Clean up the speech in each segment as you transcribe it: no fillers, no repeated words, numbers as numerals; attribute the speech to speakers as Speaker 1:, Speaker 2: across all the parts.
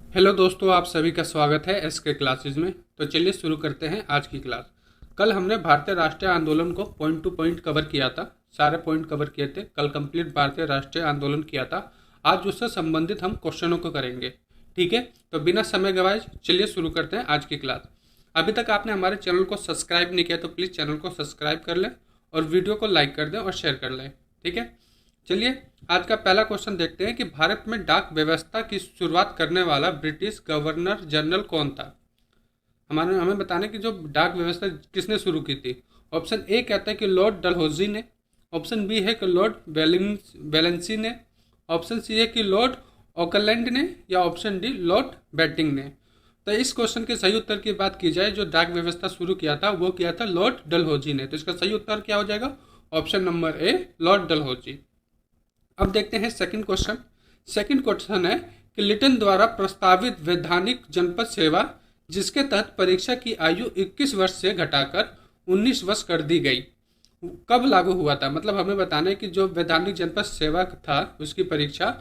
Speaker 1: Hello दोस्तों, आप सभी का स्वागत है एस के क्लासेस में। तो चलिए शुरू करते हैं आज की क्लास। कल हमने भारतीय राष्ट्रीय आंदोलन को पॉइंट टू पॉइंट कवर किया था। सारे पॉइंट कवर किए थे। कल कंप्लीट भारतीय राष्ट्रीय आंदोलन किया था। आज उससे संबंधित हम क्वेश्चनों को करेंगे। ठीक है, तो बिना समय गवाए चलिए शुरू करते हैं आज की क्लास। अभी तक आपने हमारे चैनल को सब्सक्राइब नहीं किया तो प्लीज़ चैनल को सब्सक्राइब कर लें और वीडियो को लाइक कर दें और शेयर कर लें। ठीक है, चलिए आज का पहला क्वेश्चन देखते हैं कि भारत में डाक व्यवस्था की शुरुआत करने वाला ब्रिटिश गवर्नर जनरल कौन था। हमारे हमें बताने की जो डाक व्यवस्था किसने शुरू की थी। ऑप्शन ए कहता है कि लॉर्ड डलहौजी ने। ऑप्शन बी है कि लॉर्ड वेलेंसी ने। ऑप्शन सी है कि लॉर्ड ऑकलैंड ने, या ऑप्शन डी लॉर्ड बैटिंग ने। तो इस क्वेश्चन के सही उत्तर की बात की जाए, जो डाक व्यवस्था शुरू किया था वो किया था लॉर्ड डलहौजी ने। तो इसका सही उत्तर क्या हो जाएगा? ऑप्शन नंबर ए, लॉर्ड डलहौजी। अब देखते हैं सेकंड क्वेश्चन। सेकंड क्वेश्चन है कि लिटन द्वारा प्रस्तावित वैधानिक जनपद सेवा, जिसके तहत परीक्षा की आयु 21 वर्ष से घटाकर 19 वर्ष कर दी गई, कब लागू हुआ था। मतलब हमें बताना है कि जो वैधानिक जनपद सेवा था उसकी परीक्षा,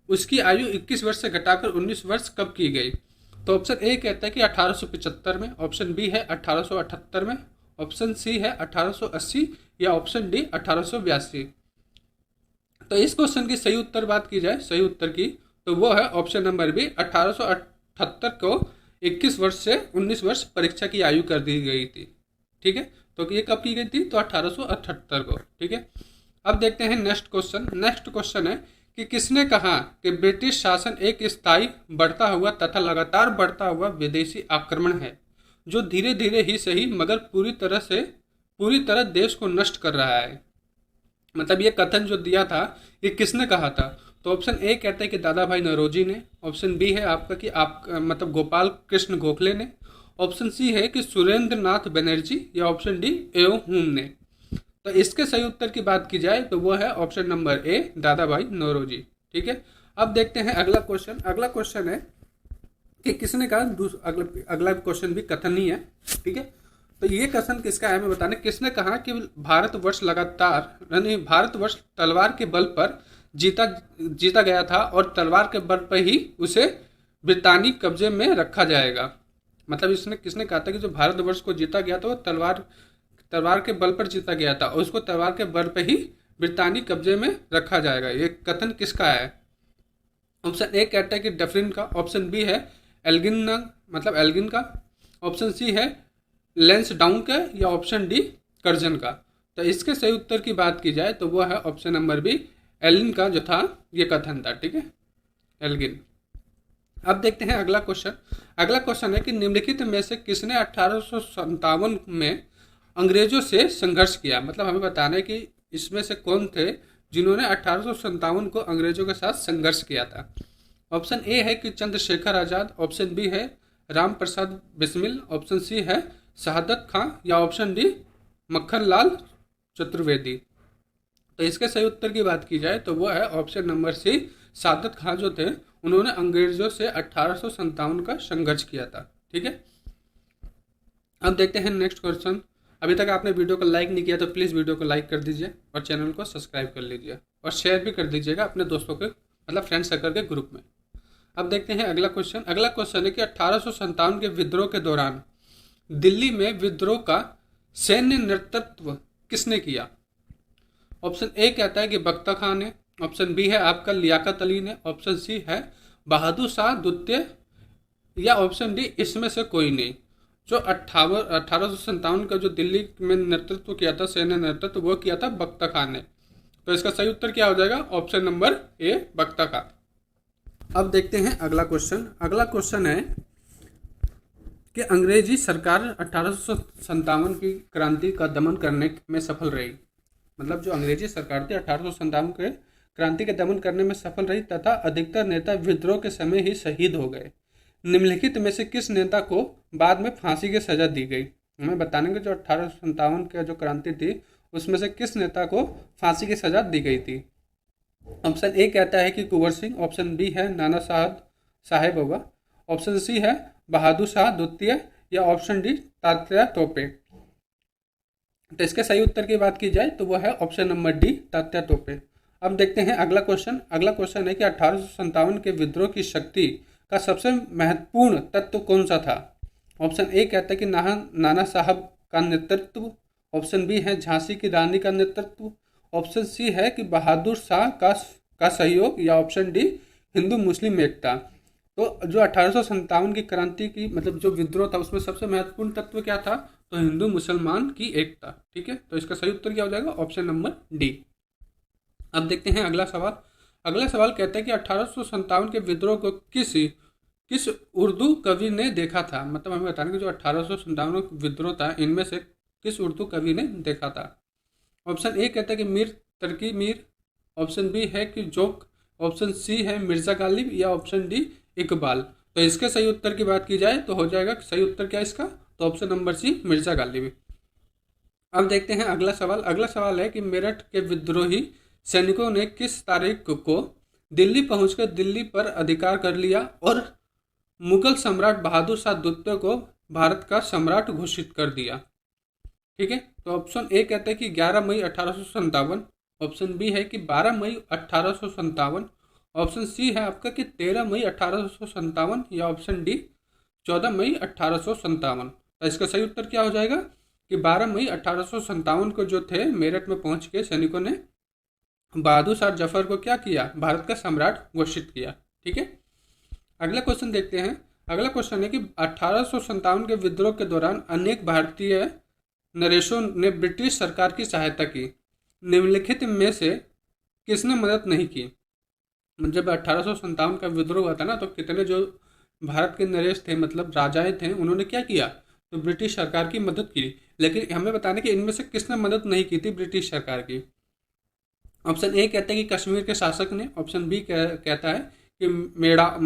Speaker 1: उसकी आयु 21 वर्ष से घटाकर 19 वर्ष कब की गई। तो ऑप्शन ए कहता है कि 1875 में। ऑप्शन बी है 1878 में। ऑप्शन सी है 1880, या ऑप्शन डी 1882। तो इस क्वेश्चन की सही उत्तर बात की जाए, सही उत्तर की, तो वो है ऑप्शन नंबर बी। 1878 को 21 वर्ष से 19 वर्ष परीक्षा की आयु कर दी गई थी। ठीक है, तो ये कब की गई थी? तो 1878 को। ठीक है, अब देखते हैं नेक्स्ट क्वेश्चन। नेक्स्ट क्वेश्चन है कि किसने कहा कि ब्रिटिश शासन एक स्थायी, बढ़ता हुआ तथा लगातार बढ़ता हुआ विदेशी आक्रमण है, जो धीरे धीरे ही सही मगर पूरी तरह देश को नष्ट कर रहा है। मतलब ये कथन जो दिया था, ये किसने कहा था? तो ऑप्शन ए कहते हैं कि दादा भाई नौरोजी ने। ऑप्शन बी है आपका कि आप मतलब गोपाल कृष्ण गोखले ने। ऑप्शन सी है कि सुरेंद्र नाथ बनर्जी, या ऑप्शन डी एओ हुम ने। तो इसके सही उत्तर की बात की जाए तो वो है ऑप्शन नंबर ए, दादा भाई नौरोजी। ठीक है, अब देखते हैं अगला क्वेश्चन। अगला क्वेश्चन है कि किसने कहा, अगला क्वेश्चन भी कथन ही है। ठीक है, तो ये कथन किसका है हमें बताने। किसने कहा कि भारतवर्ष लगातार, यानी भारतवर्ष तलवार के बल पर जीता जीता गया था और तलवार के बल पर ही उसे ब्रितानी कब्जे में रखा जाएगा। मतलब इसने किसने कहा था कि जो भारतवर्ष को जीता गया था वो तलवार तलवार के बल पर जीता गया था और उसको तलवार के बल पर ही ब्रितानी कब्जे में रखा जाएगा। ये कथन किसका है? ऑप्शन ए कहता है कि डफरिन का। ऑप्शन बी है एल्गिन, मतलब एल्गिन का। ऑप्शन सी है लेंस डाउन का, या ऑप्शन डी कर्जन का। तो इसके सही उत्तर की बात की जाए तो वो है ऑप्शन नंबर बी, एलिन का जो था ये कथन था। ठीक है, एल्गिन। अब देखते हैं अगला क्वेश्चन। अगला क्वेश्चन है कि निम्नलिखित में से किसने 1857 में अंग्रेजों से संघर्ष किया। मतलब हमें बताना है कि इसमें से कौन थे जिन्होंने 1857 को अंग्रेजों के साथ संघर्ष किया था। ऑप्शन ए है कि चंद्रशेखर आजाद। ऑप्शन बी है राम प्रसाद बिस्मिल। ऑप्शन सी है शहादत खां, या ऑप्शन डी मक्खन लाल चतुर्वेदी। तो इसके सही उत्तर की बात की जाए तो वो है ऑप्शन नंबर सी, शहादत खां जो थे उन्होंने अंग्रेजों से 1857 का संघर्ष किया था। ठीक है, अब देखते हैं नेक्स्ट क्वेश्चन। अभी तक आपने वीडियो को लाइक नहीं किया तो प्लीज़ वीडियो को लाइक कर दीजिए और चैनल को सब्सक्राइब कर लीजिए और शेयर भी कर दीजिएगा अपने दोस्तों के, मतलब फ्रेंड सर्कल के ग्रुप में। अब देखते हैं अगला क्वेश्चन। अगला क्वेश्चन है कि 1857 के विद्रोह के दौरान दिल्ली में विद्रोह का सैन्य नेतृत्व किसने किया। ऑप्शन ए कहता है कि बख्तर खान ने। ऑप्शन बी है आपका लियाकत अली ने। ऑप्शन सी है बहादुर शाह द्वितीय, या ऑप्शन डी इसमें से कोई नहीं। जो 1857 का जो दिल्ली में नेतृत्व किया था, सैन्य नेतृत्व, वो किया था बख्तर खान ने। तो इसका सही उत्तर क्या हो जाएगा? Option number A, Bakhtar Khan. अब देखते हैं अगला क्वेश्चन। अगला क्वेश्चन है कि अंग्रेजी सरकार 1857 की क्रांति का दमन करने में सफल रही। मतलब जो अंग्रेजी सरकार थी 1857 के क्रांति के दमन करने में सफल रही तथा अधिकतर नेता विद्रोह के समय ही शहीद हो गए। निम्नलिखित में से किस नेता को बाद में फांसी की सजा दी गई। हमें बताने के जो 1857 का जो क्रांति थी उसमें से किस नेता को फांसी की सजा दी गई थी। ऑप्शन ए कहता है कि कुंवर सिंह। ऑप्शन बी है नाना साहेब होगा। ऑप्शन सी है बहादुर शाह द्वितीय, या ऑप्शन डी तात्या तोपे। तो इसके सही उत्तर की बात की जाए तो वो है ऑप्शन नंबर डी, तात्या तोपे। अब देखते हैं अगला क्वेश्चन। अगला क्वेश्चन है कि 1857 के विद्रोह की शक्ति का सबसे महत्वपूर्ण तत्व कौन सा था? ऑप्शन ए कहता है कि नाना साहब का नेतृत्व, ऑप्शन बी है झांसी की रानी का नेतृत्व, ऑप्शन सी है कि बहादुर शाह का सहयोग, या ऑप्शन डी हिंदू मुस्लिम एकता। तो जो 1857 की क्रांति की मतलब जो विद्रोह था उसमें सबसे महत्वपूर्ण तत्व क्या था? तो हिंदू मुसलमान की एकता। ठीक है, तो इसका सही उत्तर क्या हो जाएगा? Option number D. अब देखते हैं अगला सवाल। अगला सवाल कहता है कि 1857 के विद्रोह को किस उर्दू कवि ने देखा था? मतलब हमें बताना कि जो 1857 विद्रोह था इनमें से किस उर्दू कवि ने देखा था? ऑप्शन ए कहता है कि मीर तर्की मीर, ऑप्शन बी है कि जोक, ऑप्शन सी है मिर्जा गालिब, या ऑप्शन डी इकबाल। तो इसके सही उत्तर की बात की जाए तो हो जाएगा सही उत्तर क्या इसका? तो option number C Mirza Ghalib. अब देखते हैं अगला सवाल। अगला सवाल है कि मेरठ के विद्रोही सैनिकों ने किस तारीख को दिल्ली पहुंचकर दिल्ली पर अधिकार कर लिया और मुगल सम्राट बहादुर शाह द्वितीय को भारत का सम्राट घोषित कर दिया? ठीक है, तो ऑप्शन ए कहते हैं कि 11 मई 1857, ऑप्शन बी है कि 12 मई 1857, ऑप्शन सी है आपका कि 13 मई 1857, या ऑप्शन डी 14 मई 1857। तो इसका सही उत्तर क्या हो जाएगा कि 12 मई 1857 को जो थे मेरठ में पहुंच के सैनिकों ने बहादुर शाह जफर को क्या किया? भारत का सम्राट घोषित किया। ठीक है, अगला क्वेश्चन देखते हैं। अगला क्वेश्चन है कि 1857 के विद्रोह के दौरान अनेक भारतीय नरेशों ने ब्रिटिश सरकार की सहायता की। निम्नलिखित में से किसने मदद नहीं की? जब 1857 का विद्रोह हुआ था ना, तो कितने जो भारत के नरेश थे मतलब राजाएं थे, उन्होंने क्या किया? तो ब्रिटिश सरकार की मदद की। लेकिन हमें बताना कि इनमें से किसने मदद नहीं की थी ब्रिटिश सरकार की? ऑप्शन ए कहता है कि कश्मीर के शासक ने, ऑप्शन बी कहता है कि मतलब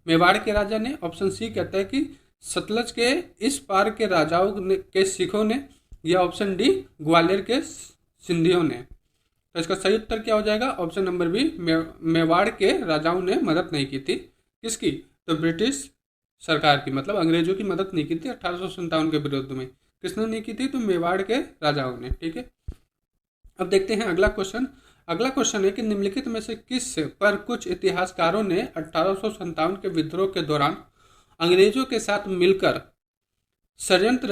Speaker 1: मेवाड़ के राजा ने, ऑप्शन सी कहता है कि सतलज के इस पार के राजाओं के सिखों ने, या ऑप्शन डी ग्वालियर के सिंधियों ने। तो इसका सही उत्तर क्या हो जाएगा? ऑप्शन नंबर बी मेवाड़ के राजाओं ने मदद नहीं की थी। किसकी? तो ब्रिटिश सरकार की, मतलब अंग्रेजों की मदद नहीं की थी 1857 के विरुद्ध में। किसने नहीं की थी? तो मेवाड़ के राजाओं ने। ठीक है, अब देखते हैं अगला क्वेश्चन। अगला क्वेश्चन है कि निम्नलिखित में से किस पर कुछ इतिहासकारों ने 1857 के विद्रोह के दौरान अंग्रेजों के साथ मिलकर षड्यंत्र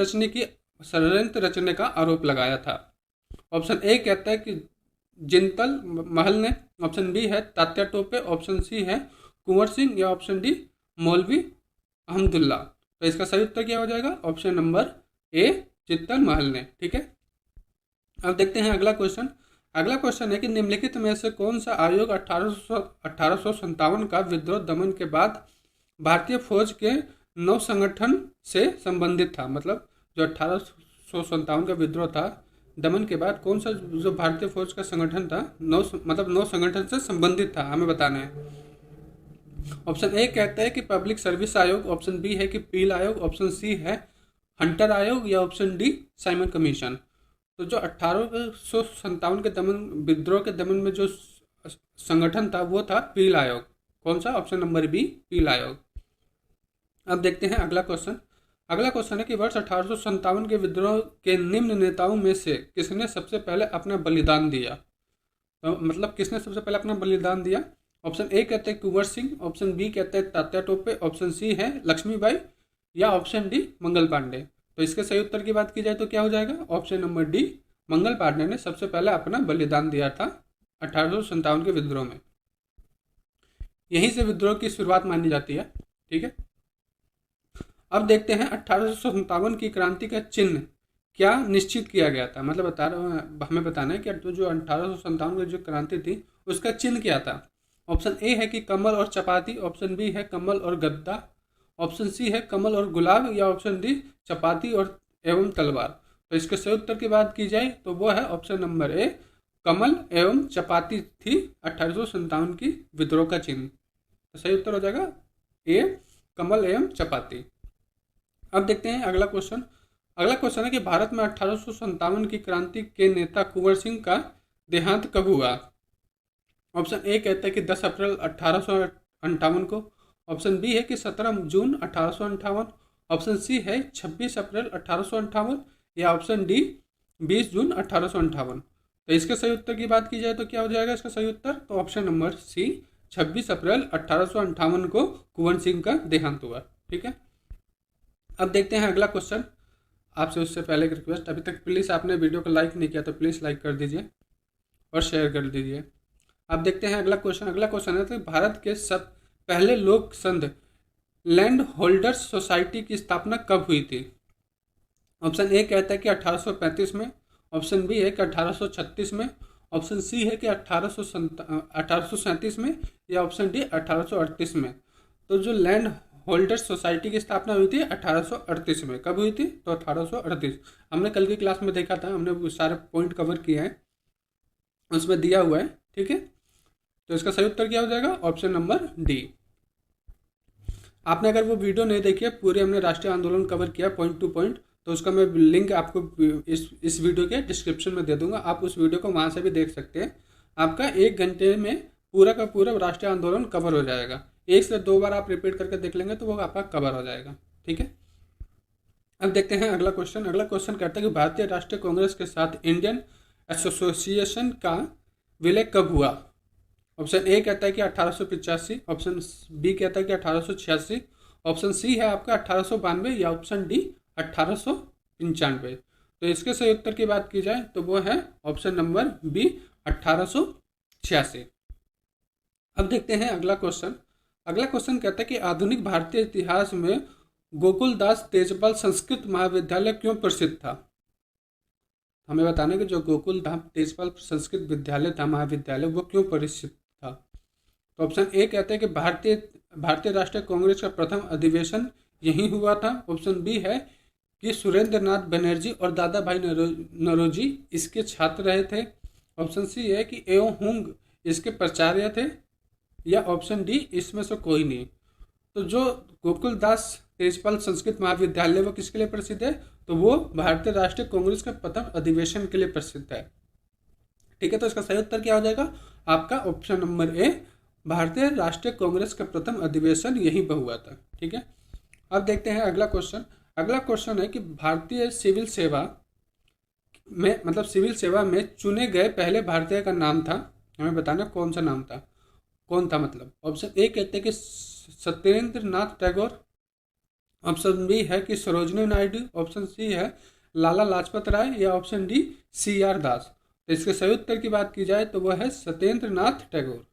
Speaker 1: रचने का आरोप लगाया था? ऑप्शन ए कहता है कि जिंतल महल ने, ऑप्शन बी है तात्या टोपे, ऑप्शन सी है कुंवर सिंह, या ऑप्शन डी मौलवी अहमदुल्ला। तो इसका सही उत्तर क्या हो जाएगा? ऑप्शन नंबर ए जिंतल महल ने। ठीक है, अब देखते हैं अगला क्वेश्चन। अगला क्वेश्चन है कि निम्नलिखित में से कौन सा आयोग 1857 का विद्रोह दमन के बाद भारतीय फौज के नव संगठन से संबंधित था? मतलब जो 1857 का विद्रोह था दमन के बाद कौन सा जो भारतीय फौज का संगठन था नव संगठन से संबंधित था, हमें बताना है। ऑप्शन ए कहता है कि पब्लिक सर्विस आयोग, ऑप्शन बी है कि पील आयोग, ऑप्शन सी है हंटर आयोग, या ऑप्शन डी साइमन कमीशन। तो जो 1857 के विद्रोह के दमन में जो संगठन था वो था पील आयोग। कौन सा? ऑप्शन नंबर बी पील आयोग। अब देखते हैं अगला क्वेश्चन। अगला क्वेश्चन है कि वर्ष 1857 के विद्रोह के निम्न नेताओं में से किसने सबसे पहले अपना बलिदान दिया? तो मतलब किसने सबसे पहले अपना बलिदान दिया? ऑप्शन ए कहते हैं कुंवर सिंह, ऑप्शन बी कहते हैं तात्या टोपे, ऑप्शन सी है लक्ष्मीबाई, या ऑप्शन डी मंगल पांडे। तो इसके सही उत्तर की बात की जाए तो क्या हो जाएगा? Option number D Mangal Pandey ने सबसे पहले अपना बलिदान दिया था 1857 के विद्रोह में। यहीं से विद्रोह की शुरुआत मानी जाती है। ठीक है, अब देखते हैं 1857 की क्रांति का चिन्ह क्या निश्चित किया गया था? मतलब हमें बताना है कि जो 1857 की जो क्रांति थी उसका चिन्ह क्या था? ऑप्शन ए है कि कमल और चपाती, ऑप्शन बी है कमल और गद्दा, ऑप्शन सी है कमल और गुलाब, या ऑप्शन डी चपाती और एवं तलवार। तो इसके सही उत्तर की बात की जाए तो वो है ऑप्शन नंबर ए कमल एवं चपाती थी 1857 की विद्रोह का चिन्ह। तो सही उत्तर हो जाएगा ए कमल एवं चपाती। अब देखते हैं अगला क्वेश्चन। अगला क्वेश्चन है कि भारत में 1857 की क्रांति के नेता कुंवर सिंह का देहांत कब हुआ? ऑप्शन ए कहता है कि 10 अप्रैल 1858 को, ऑप्शन बी है कि 17 जून 1858, ऑप्शन सी है 26 अप्रैल 1858, या ऑप्शन डी 20 जून 1858। तो इसके सही उत्तर की बात की जाए तो क्या हो जाएगा इसका सही उत्तर? तो ऑप्शन नंबर सी 26 अप्रैल 1858 को कुंवर सिंह का देहांत हुआ। ठीक है, अब देखते हैं अगला क्वेश्चन। आपसे उससे पहले एक रिक्वेस्ट, अभी तक प्लीज़ आपने वीडियो को लाइक नहीं किया तो प्लीज़ लाइक कर दीजिए और शेयर कर दीजिए। अब देखते हैं अगला क्वेश्चन। अगला क्वेश्चन है तो भारत के सब पहले लोक संघ लैंड होल्डर्स सोसाइटी की स्थापना कब हुई थी? ऑप्शन ए कहता है कि 1835 में, ऑप्शन बी है कि 1836 में, ऑप्शन सी है कि 1837 में, या ऑप्शन डी 1838 में। तो जो लैंड होल्डर्स सोसाइटी की स्थापना हुई थी 1838 में। कब हुई थी? तो 1838। हमने कल की क्लास में देखा था, हमने वो सारे पॉइंट कवर किए हैं, उसमें दिया हुआ है। ठीक है, तो इसका सही उत्तर क्या हो जाएगा? Option number D. आपने अगर वो वीडियो नहीं देखी है, पूरे हमने राष्ट्रीय आंदोलन कवर किया पॉइंट टू पॉइंट, तो उसका मैं लिंक आपको इस वीडियो के डिस्क्रिप्शन में दे दूंगा। आप उस वीडियो को वहाँ से भी देख सकते हैं। आपका 1 घंटे में पूरा का पूरा राष्ट्रीय आंदोलन कवर हो जाएगा। 1 से 2 बार आप रिपीट करके देख लेंगे तो वो आपका कवर हो जाएगा। ठीक है, अब देखते हैं अगला क्वेश्चन। अगला क्वेश्चन कहता है कि भारतीय राष्ट्रीय कांग्रेस के साथ इंडियन एसोसिएशन का विलय कब हुआ? ऑप्शन ए कहता है कि 1885, ऑप्शन बी कहता है कि 1886, ऑप्शन सी है आपका 1892, या ऑप्शन डी 1895। तो इसके सही उत्तर की बात की जाए तो वो है ऑप्शन नंबर बी 1886। अब देखते हैं अगला क्वेश्चन। अगला क्वेश्चन कहता है कि आधुनिक भारतीय इतिहास में गोकुलदास तेजपाल संस्कृत महाविद्यालय क्यों प्रसिद्ध था? हमें बताना कि जो गोकुलधाम तेजपाल संस्कृत विद्यालय था, महाविद्यालय, वो क्यों प्रसिद्ध था? तो ऑप्शन ए कहते हैं कि भारतीय राष्ट्रीय कांग्रेस का प्रथम अधिवेशन यही हुआ था। ऑप्शन बी है कि सुरेंद्र नाथ बनर्जी और दादा भाई नौरोजी इसके छात्र रहे थे। ऑप्शन सी है कि एओ हुंग इसके प्राचार्य थे, या ऑप्शन डी इसमें से कोई नहीं। तो जो गोकुलदास तेजपाल संस्कृत महाविद्यालय वो किसके लिए प्रसिद्ध है? तो वो भारतीय राष्ट्रीय कांग्रेस का प्रथम अधिवेशन के लिए प्रसिद्ध है। ठीक है, तो इसका सही उत्तर क्या हो जाएगा? आपका ऑप्शन नंबर ए, भारतीय राष्ट्रीय कांग्रेस का प्रथम अधिवेशन यहीं पर हुआ था। ठीक है, अब देखते हैं अगला क्वेश्चन। अगला क्वेश्चन है कि भारतीय सिविल सेवा में, मतलब सिविल सेवा में चुने गए पहले भारतीय का नाम था। हमें बताना कौन सा नाम था, कौन था मतलब। ऑप्शन ए कहते हैं कि सत्येंद्र नाथ टैगोर, ऑप्शन बी है कि सरोजिनी नायडू, ऑप्शन सी है लाला लाजपत राय, या ऑप्शन डी CR दास। तो इसके सही उत्तर की बात की जाए तो वह है सत्येंद्र नाथ टैगोर।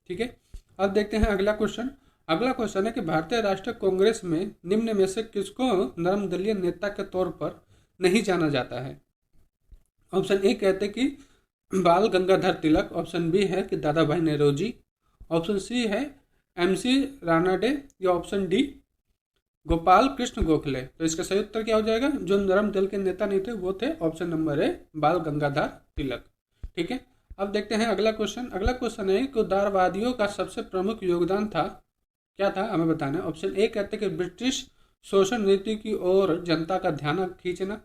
Speaker 1: ठीक है, अब देखते हैं अगला क्वेश्चन। अगला क्वेश्चन है कि भारतीय राष्ट्रीय कांग्रेस में निम्न में से किसको नर्मदलीय नेता के तौर पर नहीं जाना जाता है? ऑप्शन ए कहते हैं कि बाल गंगाधर तिलक, ऑप्शन बी है कि दादा भाई नौरोजी, ऑप्शन सी है MC रानाडे, या ऑप्शन डी गोपाल कृष्ण गोखले। तो इसका सही उत्तर क्या हो जाएगा? जो नरम दल के नेता नहीं थे वो थे ऑप्शन नंबर ए, बाल गंगाधर तिलक। ठीक है, अब देखते हैं अगला क्वेश्चन। अगला क्वेश्चन है कि उदारवादियों का सबसे प्रमुख योगदान था, क्या था हमें बताना है। ऑप्शन ए कहते हैं कि ब्रिटिश शोषण नीति की ओर जनता का ध्यान खींचना,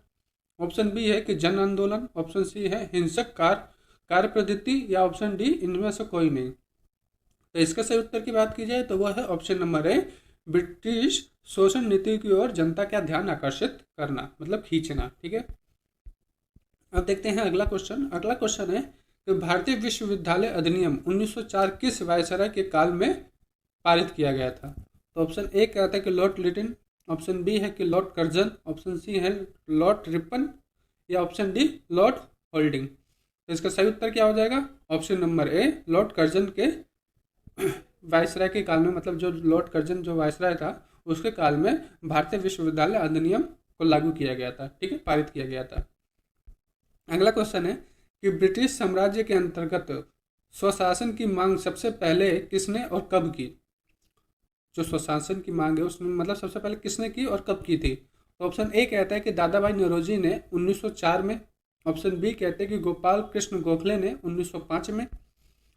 Speaker 1: ऑप्शन बी है कि जन आंदोलन, ऑप्शन सी है हिंसक कार्य पद्धति, या ऑप्शन डी इनमें से कोई नहीं। तो इसका सही उत्तर की बात की जाए तो वह है ऑप्शन नंबर ए, ब्रिटिश शोषण नीति की ओर जनता का ध्यान आकर्षित करना, मतलब खींचना। ठीक है, अब देखते हैं अगला क्वेश्चन। अगला क्वेश्चन है कि भारतीय विश्वविद्यालय अधिनियम 1904 किस वायसराय के काल में पारित किया गया था? तो ऑप्शन ए कहता है कि लॉर्ड लिटिन, ऑप्शन बी है कि लॉर्ड कर्जन, ऑप्शन सी है लॉर्ड रिपन, या ऑप्शन डी लॉर्ड होल्डिंग। तो इसका सही उत्तर क्या हो जाएगा? ऑप्शन नंबर ए, लॉर्ड कर्जन के वायसराय के काल में, मतलब जो लॉर्ड कर्जन जो वायसराय था उसके काल में भारतीय विश्वविद्यालय अधिनियम को लागू किया गया था। ठीक है, पारित किया गया था। अगला क्वेश्चन है कि ब्रिटिश साम्राज्य के अंतर्गत स्वशासन की मांग सबसे पहले किसने और कब की? जो स्वशासन की मांग है उसने मतलब सबसे पहले किसने की और कब की थी? तो ऑप्शन ए कहता है कि दादा भाई नौरोजी ने 1904 में, ऑप्शन बी कहते हैं कि गोपाल कृष्ण गोखले ने 1905 में,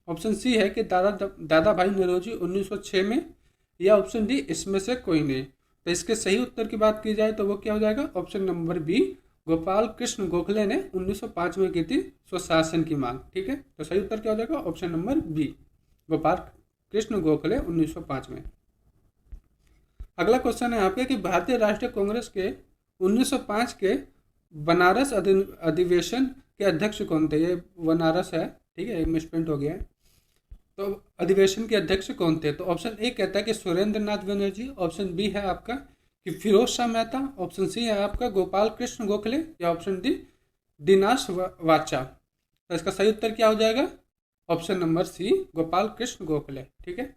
Speaker 1: ऑप्शन सी है कि दादा भाई नौरोजी 1906 में, या ऑप्शन डी इसमें से कोई नहीं। तो इसके सही उत्तर की बात की जाए तो वो क्या हो जाएगा? Option number B, Gopal Krishna Gokhale ने 1905 में की थी स्वशासन की मांग। ठीक है, तो सही उत्तर क्या हो जाएगा? Option number B, Gopal Krishna Gokhale 1905 में। अगला क्वेश्चन है आपके कि भारतीय राष्ट्रीय कांग्रेस के 1905 के बनारस अधिवेशन के अध्यक्ष कौन थे? ये बनारस है, ठीक है, एक मिसप्रिंट हो गया है। तो अधिवेशन के अध्यक्ष कौन थे? तो ऑप्शन ए कहता है कि सुरेंद्र नाथ बनर्जी, ऑप्शन बी है आपका कि फिरोज शाह मेहता, ऑप्शन सी है आपका गोपाल कृष्ण गोखले, या ऑप्शन डी दिनाश वाचा। तो इसका सही उत्तर क्या हो जाएगा? Option number C, Gopal Krishna Gokhale. ठीक है।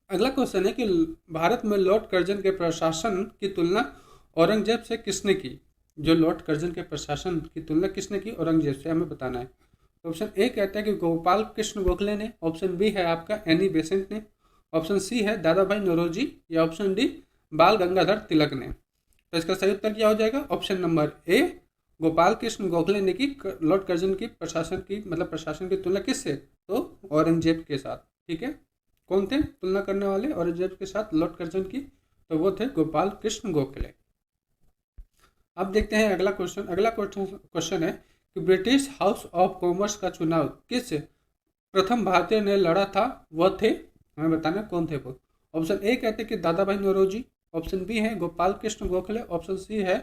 Speaker 1: अगला क्वेश्चन है कि भारत में लॉर्ड कर्जन के प्रशासन की तुलना औरंगजेब से किसने की? जो लॉर्ड कर्जन के प्रशासन की तुलना किसने की? औरंगजेब से, हमें बताना है। तो ऑप्शन ए कहता है कि गोपाल कृष्ण गोखले ने, ऑप्शन बी है आपका एनी बेसेंट ने, ऑप्शन सी है दादा भाई नौरोजी, या ऑप्शन डी बाल गंगाधर तिलक ने। तो इसका सही उत्तर क्या हो जाएगा? ऑप्शन नंबर ए, गोपाल कृष्ण गोखले ने की लॉर्ड कर्जन की प्रशासन की तुलना किससे? तो औरंगजेब के साथ। ठीक है। कौन थे तुलना करने वाले औरंगजेब के साथ लॉर्ड कर्जन की? तो वो थे गोपाल कृष्ण गोखले। अब देखते हैं अगला क्वेश्चन। अगला क्वेश्चन है कि ब्रिटिश हाउस ऑफ कॉमर्स का चुनाव किस प्रथम भारतीय ने लड़ा था? वह थे, हमें बताना कौन थे वो। ऑप्शन ए कहते हैं कि दादा भाई नौरोजी, ऑप्शन बी है गोपाल कृष्ण गोखले, ऑप्शन सी है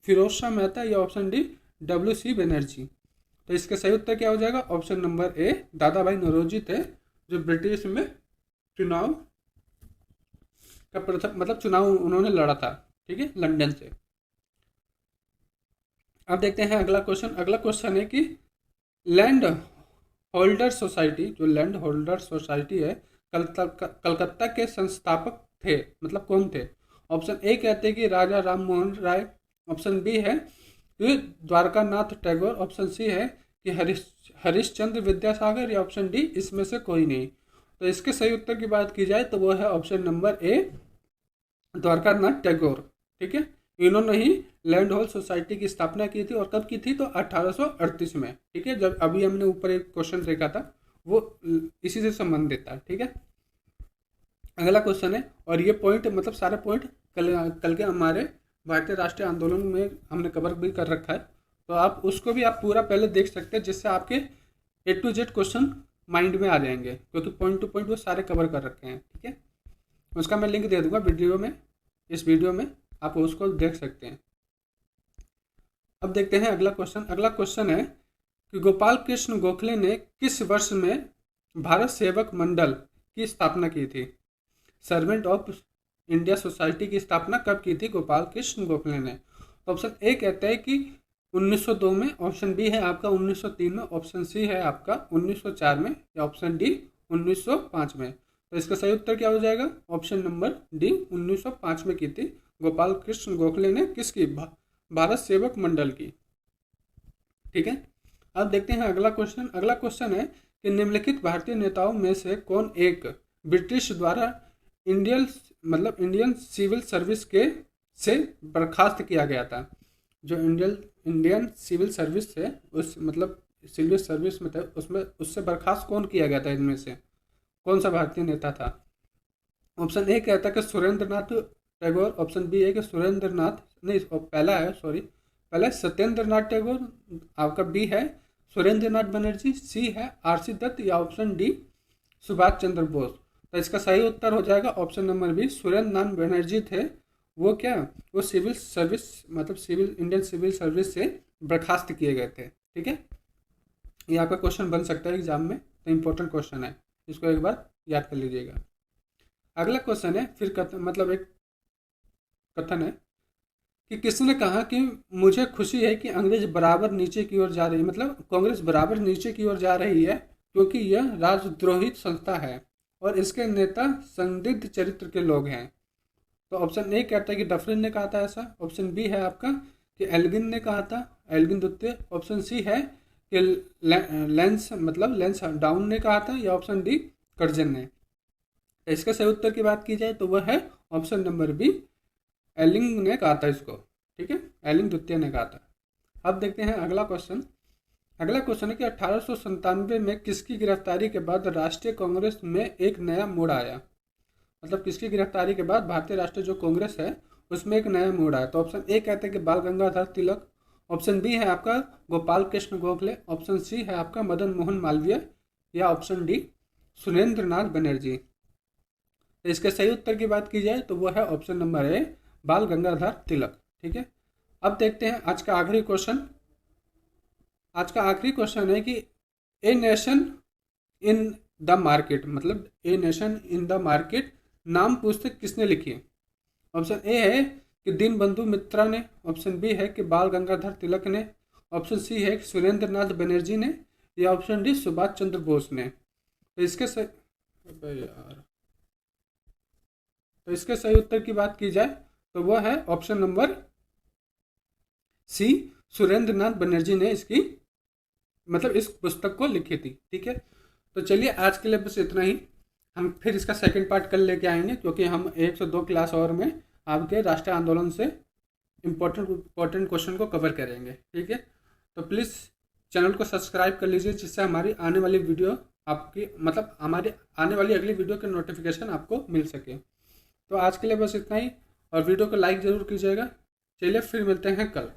Speaker 1: फिरोज शाह मेहता, या ऑप्शन डी WC बनर्जी। तो इसका सही उत्तर क्या हो जाएगा? ऑप्शन नंबर ए, दादा भाई नौरोजी थे जो ब्रिटिश में चुनाव का प्रथम चुनाव उन्होंने लड़ा था। ठीक है, लंदन से। अब देखते हैं अगला क्वेश्चन। अगला क्वेश्चन है कि लैंड होल्डर सोसाइटी, जो लैंड होल्डर सोसाइटी है, कलकत्ता के संस्थापक थे, कौन थे? ऑप्शन ए कहते हैं कि राजा राम मोहन राय, ऑप्शन बी है कि द्वारकानाथ टैगोर, ऑप्शन सी है कि हरिश्चंद्र विद्यासागर, या ऑप्शन डी इसमें से कोई नहीं। तो इसके सही उत्तर की बात की जाए तो वो है ऑप्शन नंबर ए, द्वारकानाथ टैगोर। ठीक है। इन्होंने ही लैंड होल्ड सोसाइटी की स्थापना की थी, और कब की थी? तो 1838 में। ठीक है। जब अभी हमने ऊपर एक क्वेश्चन देखा था वो इसी से संबंधित था। ठीक है। अगला क्वेश्चन है, और ये पॉइंट सारे पॉइंट कल के हमारे भारतीय राष्ट्रीय आंदोलन में हमने कवर भी कर रखा है, तो आप उसको भी आप पूरा पहले देख सकते हैं, जिससे आपके A to Z question mind में आ जाएंगे, क्योंकि पॉइंट टू पॉइंट वो सारे कवर कर रखे हैं। ठीक है। उसका मैं लिंक दे दूंगा वीडियो में, इस वीडियो में आप उसको देख सकते हैं। अब देखते हैं अगला क्वेश्चन। अगला क्वेश्चन है कि गोपाल कृष्ण गोखले ने किस वर्ष में भारत सेवक मंडल की स्थापना की थी? सर्वेंट ऑफ इंडिया सोसाइटी की स्थापना कब की थी गोपाल कृष्ण गोखले ने? ऑप्शन ए कहता है कि 1902 में, ऑप्शन बी है आपका 1903 में, ऑप्शन सी है आपका 1904 में, या ऑप्शन डी 1905 में। तो इसका सही उत्तर क्या हो जाएगा? ऑप्शन नंबर डी, 1905 में की थी गोपाल कृष्ण गोखले ने। किसकी? भारत सेवक मंडल की। ठीक है। अब देखते हैं अगला क्वेश्चन। अगला क्वेश्चन है कि निम्नलिखित भारतीय नेताओं में से कौन एक ब्रिटिश द्वारा इंडियन सिविल सर्विस के से बर्खास्त किया गया था? जो इंडियन सिविल सर्विस है, उस सिविल सर्विस में थे, उसमें उससे बर्खास्त कौन किया गया था? इनमें से कौन सा भारतीय नेता था? ऑप्शन ए कहता है कि सुरेंद्र नाथ टैगोर, ऑप्शन बी है कि सुरेंद्र नाथ नहीं, पहला सत्येंद्र नाथ टैगोर, आपका बी है सुरेंद्र नाथ बनर्जी, सी है RC दत्त, या ऑप्शन डी सुभाष चंद्र बोस। तो इसका सही उत्तर हो जाएगा option number B, Surendranath Banerjee थे। वो वो civil service Indian civil service से बर्खास्त किए गए थे। ठीक है। ये आपका क्वेश्चन बन सकता है एग्जाम में, तो इम्पोर्टेंट क्वेश्चन है, इसको एक बार याद कर लीजिएगा। अगला क्वेश्चन है फिर एक कथन है कि किसने कहा कि मुझे खुशी है कि अंग्रेज बराबर नीचे की ओर जा रही है, कांग्रेस बराबर नीचे की ओर जा रही है, क्योंकि यह राजद्रोही संस्था है और इसके नेता संदिग्ध चरित्र के लोग हैं। तो ऑप्शन ए कहता है कि डफरिन ने कहा था ऐसा, ऑप्शन बी है आपका कि एल्गिन ने कहा था, एल्गिन द्वितीय, ऑप्शन सी है कि लेंस डाउन ने कहा था, या ऑप्शन डी कर्जन ने। इसके सही उत्तर की बात की जाए तो वह है ऑप्शन नंबर बी, एलिंग ने कहा था इसको। ठीक है, एलिंग द्वितीय ने कहा था। अब देखते हैं अगला क्वेश्चन। अगला क्वेश्चन है कि 1897 में किसकी गिरफ्तारी के बाद राष्ट्रीय कांग्रेस में एक नया मोड़ आया? किसकी गिरफ्तारी के बाद भारतीय राष्ट्रीय जो कांग्रेस है उसमें एक नया मोड़ आया? तो ऑप्शन ए कहते हैं कि बाल गंगाधर तिलक, ऑप्शन बी है आपका गोपाल कृष्ण गोखले, ऑप्शन सी है आपका मदन मोहन मालवीय, या ऑप्शन डी सुरेंद्र नाथ बनर्जी। तो इसके सही उत्तर की बात की जाए तो वो है ऑप्शन नंबर ए, बाल गंगाधर तिलक। ठीक है। अब देखते हैं आज का आखिरी क्वेश्चन। आज का आखिरी क्वेश्चन है कि a nation in the market, मतलब a nation in the market नाम पुस्तक किसने लिखी है? ऑप्शन ए है कि दीनबंधु मित्रा ने, ऑप्शन बी है कि बाल गंगाधर तिलक ने, ऑप्शन सी है कि सुरेंद्र नाथ बनर्जी ने, या ऑप्शन डी सुभाष चंद्र बोस ने। तो इसके सही, अबे यार, तो इसके सही उत्तर की बात की जाए तो वह है ऑप्शन नंबर सी, सुरेंद्र नाथ बनर्जी ने इसकी मतलब इस पुस्तक को लिखी थी। ठीक है, तो चलिए आज के लिए बस इतना ही। हम फिर इसका सेकंड पार्ट कल लेके आएंगे, क्योंकि हम 102 क्लास और में आपके राष्ट्रीय आंदोलन से इम्पोर्टेंट क्वेश्चन को कवर करेंगे। ठीक है, तो प्लीज़ चैनल को सब्सक्राइब कर लीजिए, जिससे हमारी आने वाली वीडियो आपकी मतलब हमारी आने वाली अगली वीडियो के नोटिफिकेशन आपको मिल सके। तो आज के लिए बस इतना ही, और वीडियो को लाइक ज़रूर कीजिएगा। चलिए फिर मिलते हैं कल।